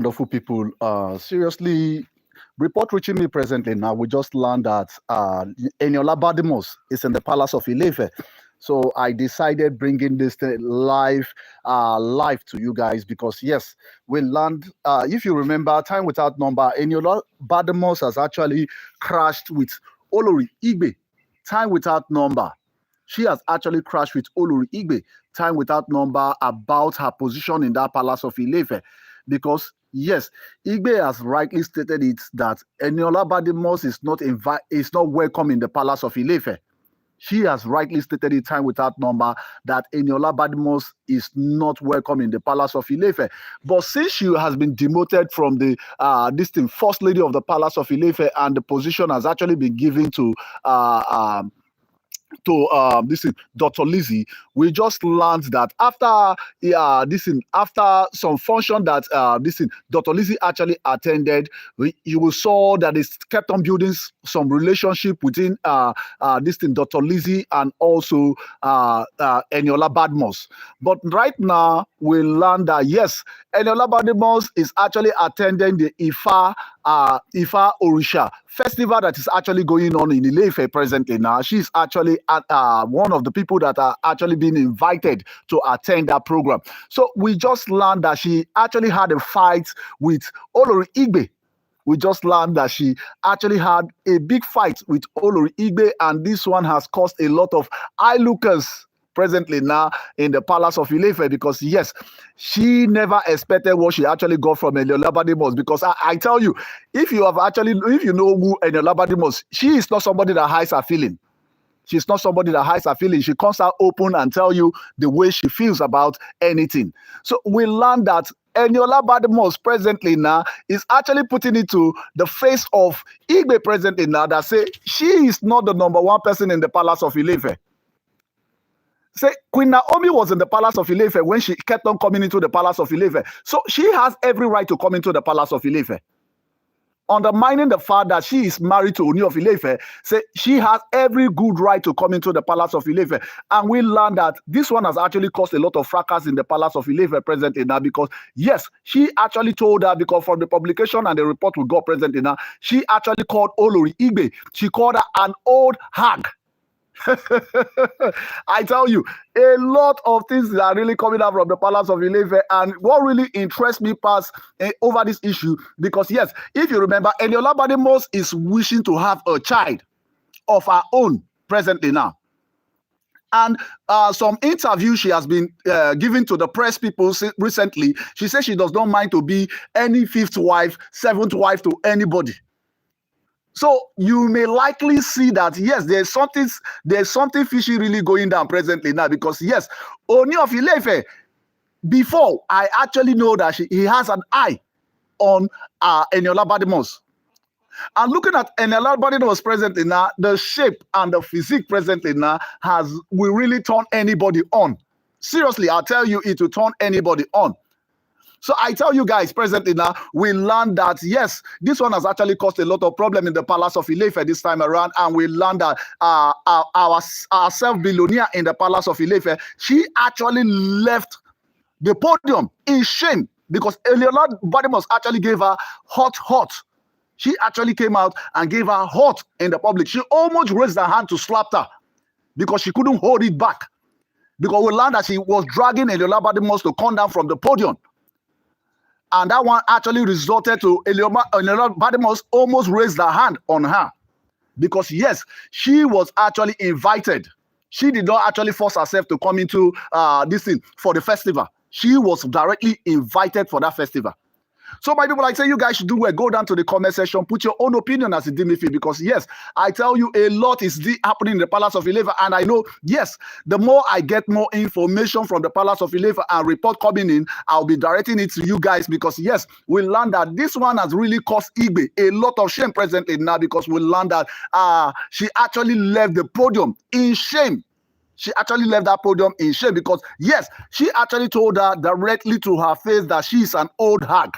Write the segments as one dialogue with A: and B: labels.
A: Wonderful people. Seriously, report reaching me presently now. We just learned that Eniola Badmus is in the palace of Ilefe. So I decided bringing this live to you guys because yes, we learned. If you remember, time without number, Eniola Badmus has actually crashed with Olori Igbi. Time without number. She has actually crashed with Olori Igbe, time without number, about her position in that palace of Ilefe. Because yes, Igbe has rightly stated it that Eniola Badimos is not welcome in the palace of Ilefe. She has rightly stated it time without number that Eniola Badimos is not welcome in the palace of Ilefe. But since she has been demoted from the first lady of the palace of Ilefe, and the position has actually been given to Dr. Lizzie, we just learned that after some function that Dr. Lizzie actually attended, you saw that it kept on building some relationship within Dr. Lizzie and also Eniola Badmus. But right now we learned that yes, Eniola Badmus is actually attending the Ifa Orisha festival that is actually going on in Ile-Ife presently now. She's actually one of the people that are actually being invited to attend that program. So we just learned that she actually had a fight with Olori Igbe. We just learned that she actually had a big fight with Olori Igbe, and this one has caused a lot of onlookers presently now in the palace of Ilefe, because yes, she never expected what she actually got from Eniola Badimos. Because I tell you, if you know who Eniola Badimos, she is not somebody that hides her feeling. She's not somebody that hides her feelings. She comes out open and tell you the way she feels about anything. So we learned that Eniola Badimos presently now is actually putting it to the face of Igbe presently now, that say she is not the number one person in the palace of Ilefe. Say Queen Naomi was in the palace of Ilefe when she kept on coming into the palace of Ilefe. So she has every right to come into the palace of Ilefe. Undermining the fact that she is married to Ooni of Ife, say she has every good right to come into the palace of Ife. And we learned that this one has actually caused a lot of fracas in the palace of Ife presently now, because yes, she actually told her, because from the publication and the report we got presently now, she actually called Olori Igbe. She called her an old hag. I tell you, a lot of things that are really coming out from the palace of Ilefe, and what really interests me past over this issue, because yes, if you remember, Eniola Badimos is wishing to have a child of her own presently now. And some interview she has been giving to the press people recently, she says she does not mind to be any fifth wife, seventh wife to anybody. So you may likely see that yes, there's something fishy really going down presently now, because yes, Ooni of Ife, before I actually know that he has an eye on Eniola Badimos. And looking at Eniola Badimos presently now, the shape and the physique presently now will really turn anybody on. Seriously, I'll tell you, it will turn anybody on. So I tell you guys, presently now, we learned that, yes, this one has actually caused a lot of problem in the palace of Ilefe this time around. And we learned that our self-billionaire in the palace of Ilefe, she actually left the podium in shame, because Eniola Badimos actually gave her hot. She actually came out and gave her hot in the public. She almost raised her hand to slap her because she couldn't hold it back. Because we learned that she was dragging Eniola Badimos to come down from the podium. And that one actually resulted to Eniola Badimos almost raised her hand on her. Because yes, she was actually invited. She did not actually force herself to come into this thing for the festival. She was directly invited for that festival. So my people, I say you guys should do well. Go down to the comment section, put your own opinion as a Dimifi, because yes, I tell you, a lot is happening in the palace of Ilefe, and I know, yes, the more I get more information from the palace of Ilefe and report coming in, I'll be directing it to you guys, because yes, we learned that this one has really caused Igbe a lot of shame presently now, because we learned that she actually left the podium in shame. She actually left that podium in shame, because yes, she actually told her directly to her face that she is an old hag.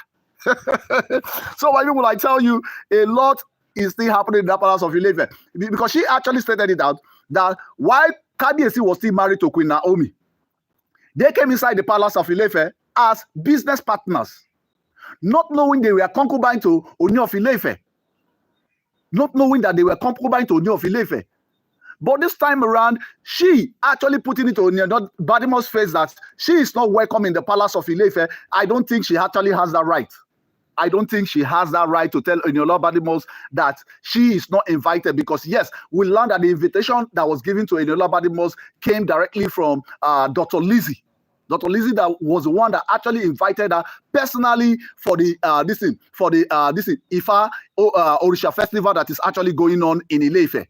A: So my people, I tell you, a lot is still happening in the palace of Ilefe, because she actually stated it out that while Kabiyesi was still married to Queen Naomi, they came inside the palace of Ilefe as business partners. not knowing they were concubine to Ooni of Ife, not knowing that they were concubine to Ooni of Ife. But this time around, she actually putting it on Badmus' face that she is not welcome in the palace of Ife. I don't think she actually has that right. I don't think she has that right to tell Eniola Badmus that she is not invited, because yes, we learned that the invitation that was given to Eniola Badmus came directly from Dr. Lizzie. Dr. Lizzie that was the one that actually invited her personally for the Ifa Orisha festival that is actually going on in Ile-Ife.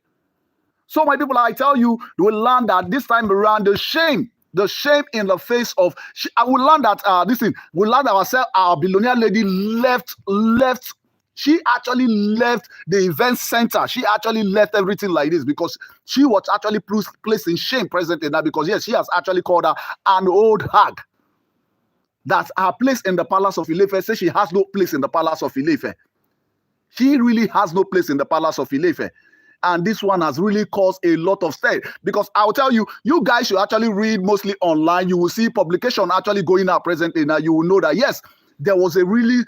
A: So my people, I tell you, we will learn that this time around, the shame in the face of, I will learn that we learn ourselves, our billionaire lady left, she actually left the event center. She actually left everything like this because she was actually placed in shame presently now, because yes, she has actually called her an old hag. That's her place in the palace of Ile-Ife. Say she has no place in the palace of Ile-Ife. She really has no place in the palace of Ile-Ife. And this one has really caused a lot of stir, because I'll tell you, you guys should actually read mostly online. You will see publication actually going out presently. Now you will know that yes, there was a really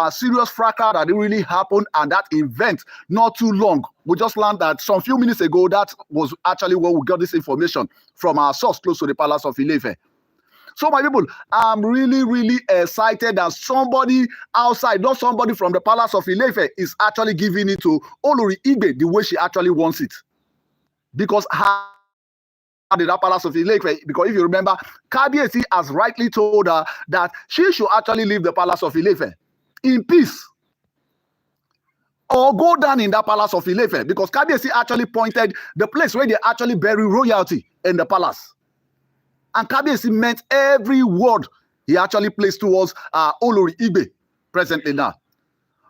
A: serious fracas that really happened, and that event not too long. We just learned that some few minutes ago. That was actually where we got this information from our source close to the palace of Ile-Ife. So my people, I'm really, really excited that somebody outside, not somebody from the palace of Ile-Ife, is actually giving it to Olori Igbi the way she actually wants it. Because how did that palace of Ile-Ife? Because if you remember, Kabiyesi has rightly told her that she should actually leave the palace of Ile-Ife in peace, or go down in that palace of Ile-Ife, because Kabiyesi actually pointed the place where they actually bury royalty in the palace. And Kabiyesi meant every word he actually placed towards Olori Igbi presently now.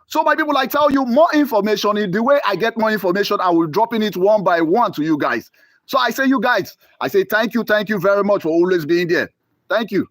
A: So my people, I tell you, more information, the way I get more information, I will drop in it one by one to you guys. So I say, you guys, I say thank you very much for always being there. Thank you.